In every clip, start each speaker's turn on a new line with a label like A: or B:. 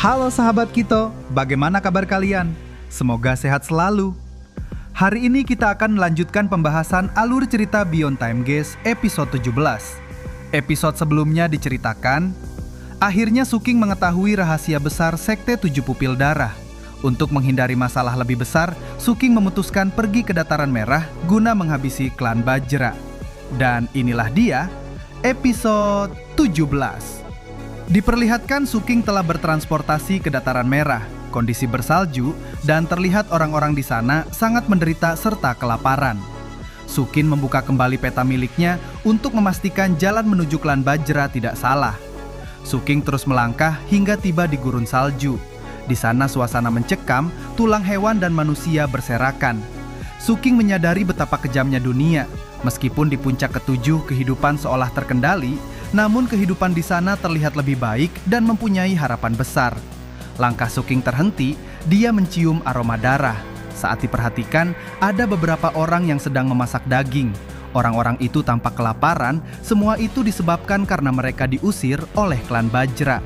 A: Halo sahabat Kito, bagaimana kabar kalian? Semoga sehat selalu. Hari ini kita akan melanjutkan pembahasan alur cerita Beyond Time Geist episode 17. Episode sebelumnya diceritakan, akhirnya Suking mengetahui rahasia besar Sekte Tujuh Pupil Darah. Untuk menghindari masalah lebih besar, Suking memutuskan pergi ke Dataran Merah guna menghabisi klan Bajra. Dan inilah dia, episode 17. Diperlihatkan Suking telah bertransportasi ke Dataran Merah, kondisi bersalju, dan terlihat orang-orang di sana sangat menderita serta kelaparan. Suking membuka kembali peta miliknya untuk memastikan jalan menuju klan Bajra tidak salah. Suking terus melangkah hingga tiba di gurun salju. Di sana suasana mencekam, tulang hewan dan manusia berserakan. Suking menyadari betapa kejamnya dunia. Meskipun di puncak ketujuh kehidupan seolah terkendali, namun kehidupan di sana terlihat lebih baik dan mempunyai harapan besar. Langkah Suking terhenti, dia mencium aroma darah. Saat diperhatikan, ada beberapa orang yang sedang memasak daging. Orang-orang itu tampak kelaparan, semua itu disebabkan karena mereka diusir oleh klan Bajra.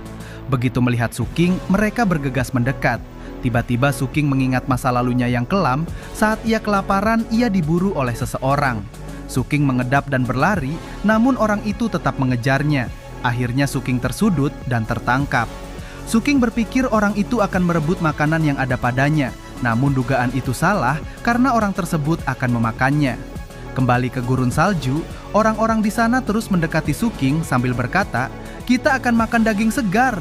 A: Begitu melihat Suking, mereka bergegas mendekat. Tiba-tiba Suking mengingat masa lalunya yang kelam, saat ia kelaparan, ia diburu oleh seseorang. Suking mengedap dan berlari, namun orang itu tetap mengejarnya. Akhirnya Suking tersudut dan tertangkap. Suking berpikir orang itu akan merebut makanan yang ada padanya, namun dugaan itu salah karena orang tersebut akan memakannya. Kembali ke gurun salju, orang-orang di sana terus mendekati Suking sambil berkata, "Kita akan makan daging segar."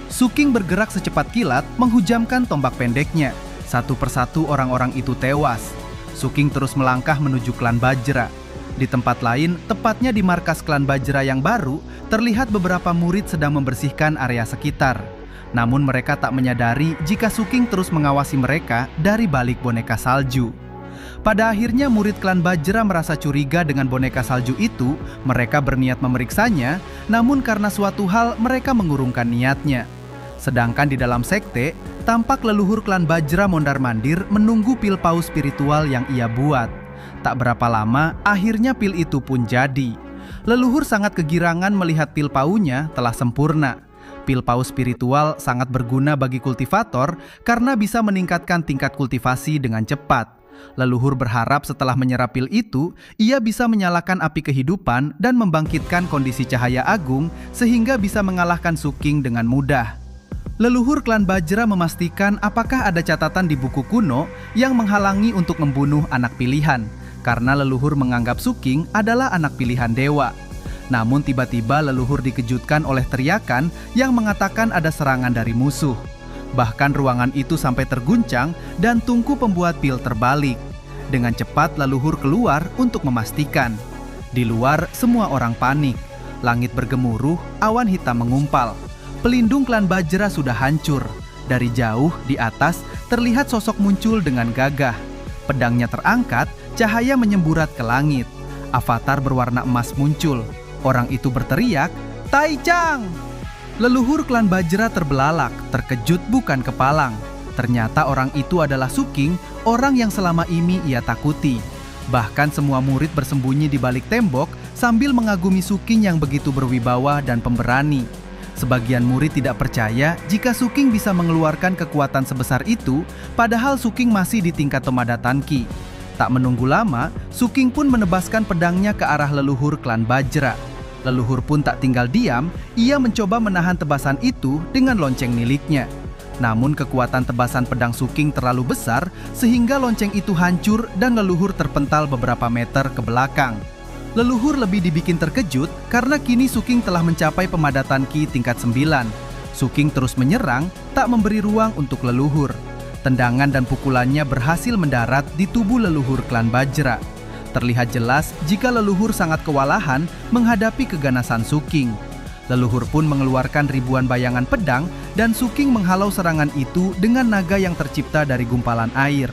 A: Suking bergerak secepat kilat, menghujamkan tombak pendeknya. Satu persatu orang-orang itu tewas. Suking terus melangkah menuju klan Bajra. Di tempat lain, tepatnya di markas klan Bajra yang baru, terlihat beberapa murid sedang membersihkan area sekitar. Namun mereka tak menyadari jika Suking terus mengawasi mereka dari balik boneka salju. Pada akhirnya murid klan Bajra merasa curiga dengan boneka salju itu. Mereka berniat memeriksanya, namun karena suatu hal mereka mengurungkan niatnya. Sedangkan di dalam sekte, tampak leluhur klan Bajra mondar-mandir menunggu pil paus spiritual yang ia buat. Tak berapa lama, akhirnya pil itu pun jadi. Leluhur sangat kegirangan melihat pil paunya telah sempurna. Pil paus spiritual sangat berguna bagi kultivator karena bisa meningkatkan tingkat kultivasi dengan cepat. Leluhur berharap setelah menyerap pil itu, ia bisa menyalakan api kehidupan dan membangkitkan kondisi cahaya agung sehingga bisa mengalahkan Suking dengan mudah. Leluhur klan Bajra memastikan apakah ada catatan di buku kuno yang menghalangi untuk membunuh anak pilihan, karena leluhur menganggap Suking adalah anak pilihan dewa. Namun tiba-tiba leluhur dikejutkan oleh teriakan yang mengatakan ada serangan dari musuh. Bahkan ruangan itu sampai terguncang dan tungku pembuat pil terbalik. Dengan cepat leluhur keluar untuk memastikan. Di luar semua orang panik. Langit bergemuruh, awan hitam mengumpal. Pelindung klan Bajra sudah hancur. Dari jauh, di atas, terlihat sosok muncul dengan gagah. Pedangnya terangkat, cahaya menyemburat ke langit. Avatar berwarna emas muncul. Orang itu berteriak, "Tai Chang!" Leluhur klan Bajra terbelalak, terkejut bukan kepalang. Ternyata orang itu adalah Suking, orang yang selama ini ia takuti. Bahkan semua murid bersembunyi di balik tembok sambil mengagumi Suking yang begitu berwibawa dan pemberani. Sebagian murid tidak percaya jika Suking bisa mengeluarkan kekuatan sebesar itu, padahal Suking masih di tingkat Tomadatan Ki. Tak menunggu lama, Suking pun menebaskan pedangnya ke arah leluhur klan Bajra. Leluhur pun tak tinggal diam, ia mencoba menahan tebasan itu dengan lonceng miliknya. Namun kekuatan tebasan pedang Suking terlalu besar sehingga lonceng itu hancur dan leluhur terpental beberapa meter ke belakang. Leluhur lebih dibikin terkejut karena kini Suking telah mencapai pemadatan Ki tingkat 9. Suking terus menyerang, tak memberi ruang untuk leluhur. Tendangan dan pukulannya berhasil mendarat di tubuh leluhur klan Bajra. Terlihat jelas jika leluhur sangat kewalahan menghadapi keganasan Suking. Leluhur pun mengeluarkan ribuan bayangan pedang dan Suking menghalau serangan itu dengan naga yang tercipta dari gumpalan air.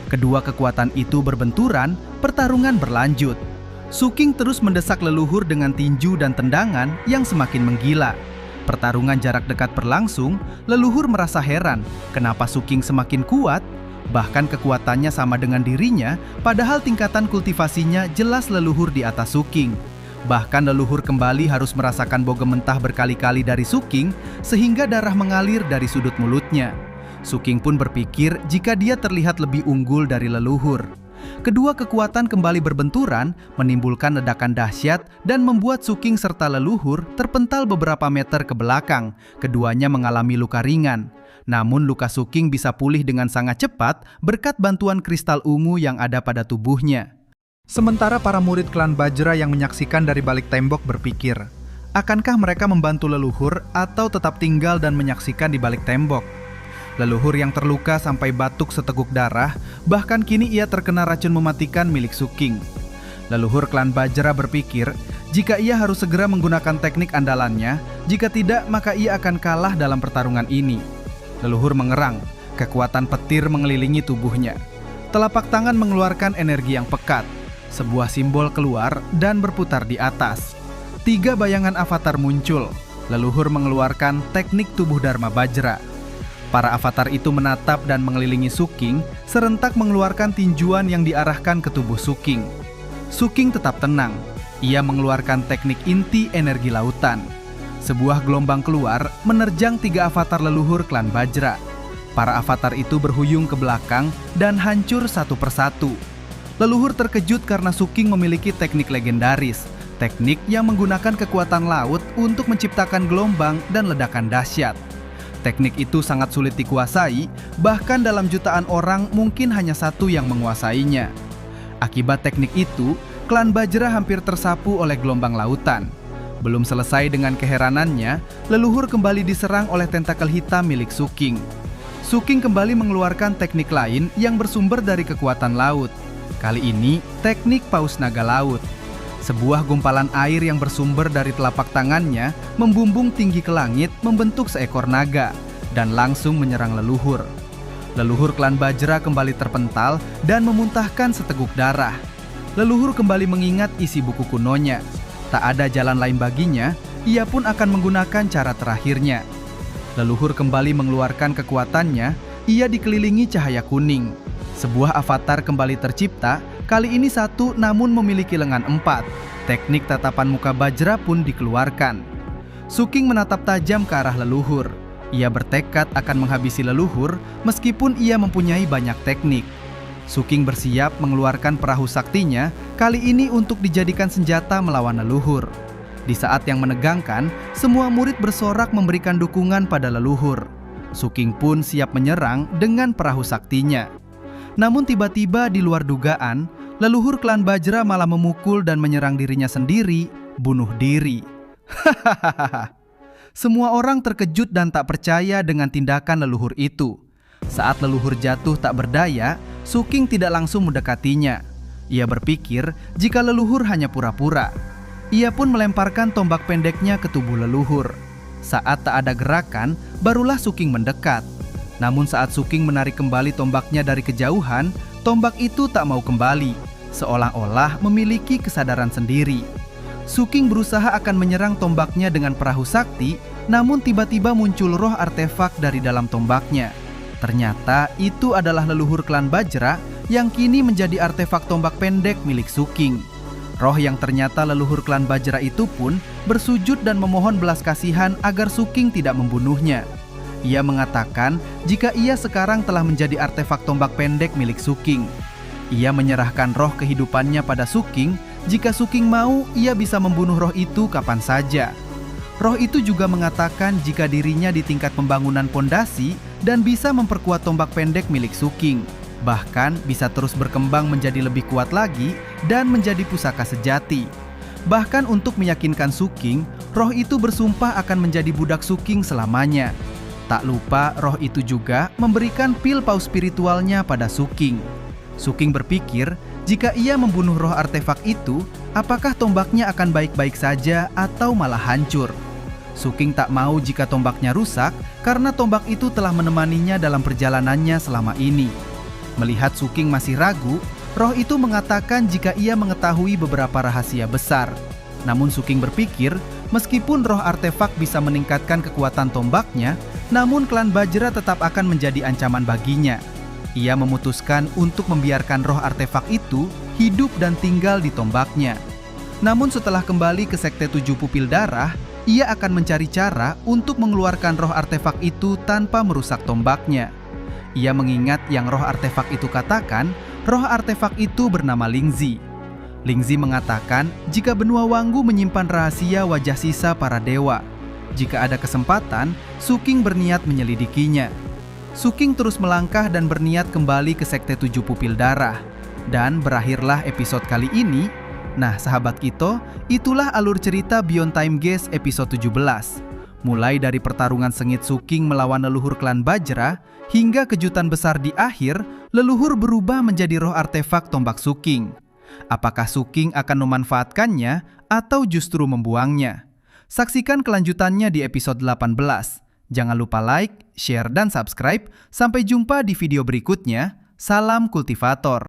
A: Kedua kekuatan itu berbenturan, pertarungan berlanjut. Suking terus mendesak leluhur dengan tinju dan tendangan yang semakin menggila. Pertarungan jarak dekat berlangsung, leluhur merasa heran kenapa Suking semakin kuat. Bahkan kekuatannya sama dengan dirinya, padahal tingkatan kultivasinya jelas leluhur di atas Suking. Bahkan leluhur kembali harus merasakan bogem mentah berkali-kali dari Suking sehingga darah mengalir dari sudut mulutnya. Suking pun berpikir jika dia terlihat lebih unggul dari leluhur. Kedua kekuatan kembali berbenturan, menimbulkan ledakan dahsyat dan membuat Suking serta leluhur terpental beberapa meter ke belakang. Keduanya mengalami luka ringan. Namun luka Suking bisa pulih dengan sangat cepat berkat bantuan kristal ungu yang ada pada tubuhnya. Sementara para murid klan Bajra yang menyaksikan dari balik tembok berpikir, akankah mereka membantu leluhur atau tetap tinggal dan menyaksikan di balik tembok? Leluhur yang terluka sampai batuk seteguk darah, bahkan kini ia terkena racun mematikan milik Suking. Leluhur klan Bajra berpikir, jika ia harus segera menggunakan teknik andalannya, jika tidak maka ia akan kalah dalam pertarungan ini. Leluhur mengerang, kekuatan petir mengelilingi tubuhnya. Telapak tangan mengeluarkan energi yang pekat. Sebuah simbol keluar dan berputar di atas. 3 bayangan avatar muncul. Leluhur mengeluarkan teknik tubuh Dharma Bajra. Para avatar itu menatap dan mengelilingi Suking, serentak mengeluarkan tinjuan yang diarahkan ke tubuh Suking. Suking tetap tenang. Ia mengeluarkan teknik inti energi lautan. Sebuah gelombang keluar menerjang 3 avatar leluhur klan Bajra. Para avatar itu berhuyung ke belakang dan hancur satu persatu. Leluhur terkejut karena Suking memiliki teknik legendaris, teknik yang menggunakan kekuatan laut untuk menciptakan gelombang dan ledakan dahsyat. Teknik itu sangat sulit dikuasai, bahkan dalam jutaan orang mungkin hanya satu yang menguasainya. Akibat teknik itu, klan Bajra hampir tersapu oleh gelombang lautan. Belum selesai dengan keheranannya, leluhur kembali diserang oleh tentakel hitam milik Suking. Suking kembali mengeluarkan teknik lain yang bersumber dari kekuatan laut. Kali ini, teknik paus naga laut. Sebuah gumpalan air yang bersumber dari telapak tangannya membumbung tinggi ke langit membentuk seekor naga dan langsung menyerang leluhur. Leluhur klan Bajra kembali terpental dan memuntahkan seteguk darah. Leluhur kembali mengingat isi buku kunonya. Tak ada jalan lain baginya, ia pun akan menggunakan cara terakhirnya. Leluhur kembali mengeluarkan kekuatannya, ia dikelilingi cahaya kuning. Sebuah avatar kembali tercipta, kali ini satu namun memiliki lengan 4. Teknik tatapan muka Bajra pun dikeluarkan. Suking menatap tajam ke arah leluhur. Ia bertekad akan menghabisi leluhur meskipun ia mempunyai banyak teknik. Suking bersiap mengeluarkan perahu saktinya, kali ini untuk dijadikan senjata melawan leluhur. Di saat yang menegangkan, semua murid bersorak memberikan dukungan pada leluhur. Suking pun siap menyerang dengan perahu saktinya. Namun tiba-tiba di luar dugaan, leluhur klan Bajra malah memukul dan menyerang dirinya sendiri, bunuh diri. Hahaha. Semua orang terkejut dan tak percaya dengan tindakan leluhur itu. Saat leluhur jatuh tak berdaya, Suking tidak langsung mendekatinya. Ia berpikir jika leluhur hanya pura-pura. Ia pun melemparkan tombak pendeknya ke tubuh leluhur. Saat tak ada gerakan, barulah Suking mendekat. Namun saat Suking menarik kembali tombaknya dari kejauhan, tombak itu tak mau kembali, seolah-olah memiliki kesadaran sendiri. Suking berusaha akan menyerang tombaknya dengan perahu sakti, namun tiba-tiba muncul roh artefak dari dalam tombaknya. Ternyata itu adalah leluhur klan Bajra yang kini menjadi artefak tombak pendek milik Suking. Roh yang ternyata leluhur klan Bajra itu pun bersujud dan memohon belas kasihan agar Suking tidak membunuhnya. Ia mengatakan jika ia sekarang telah menjadi artefak tombak pendek milik Suking. Ia menyerahkan roh kehidupannya pada Suking. Jika Suking mau, ia bisa membunuh roh itu kapan saja. Roh itu juga mengatakan jika dirinya di tingkat pembangunan pondasi dan bisa memperkuat tombak pendek milik Suking. Bahkan bisa terus berkembang menjadi lebih kuat lagi dan menjadi pusaka sejati. Bahkan untuk meyakinkan Suking, roh itu bersumpah akan menjadi budak Suking selamanya. Tak lupa roh itu juga memberikan pil paus spiritualnya pada Suking. Suking berpikir jika ia membunuh roh artefak itu, apakah tombaknya akan baik-baik saja atau malah hancur. Suking tak mau jika tombaknya rusak karena tombak itu telah menemaninya dalam perjalanannya selama ini. Melihat Suking masih ragu, roh itu mengatakan jika ia mengetahui beberapa rahasia besar. Namun Suking berpikir, meskipun roh artefak bisa meningkatkan kekuatan tombaknya, namun klan Bajra tetap akan menjadi ancaman baginya. Ia memutuskan untuk membiarkan roh artefak itu hidup dan tinggal di tombaknya. Namun setelah kembali ke Sekte Tujuh Pupil Darah, ia akan mencari cara untuk mengeluarkan roh artefak itu tanpa merusak tombaknya. Ia mengingat yang roh artefak itu katakan, roh artefak itu bernama Lingzi. Lingzi mengatakan jika benua Wanggu menyimpan rahasia wajah sisa para dewa. Jika ada kesempatan, Su King berniat menyelidikinya. Su King terus melangkah dan berniat kembali ke Sekte Tujuh Pupil Darah. Dan berakhirlah episode kali ini. Nah, sahabat Kito, itulah alur cerita Beyond Time Gaze episode 17. Mulai dari pertarungan sengit Su King melawan leluhur klan Bajra, hingga kejutan besar di akhir, leluhur berubah menjadi roh artefak tombak Su King. Apakah Su King akan memanfaatkannya atau justru membuangnya? Saksikan kelanjutannya di episode 18. Jangan lupa like, share, dan subscribe. Sampai jumpa di video berikutnya. Salam kultivator.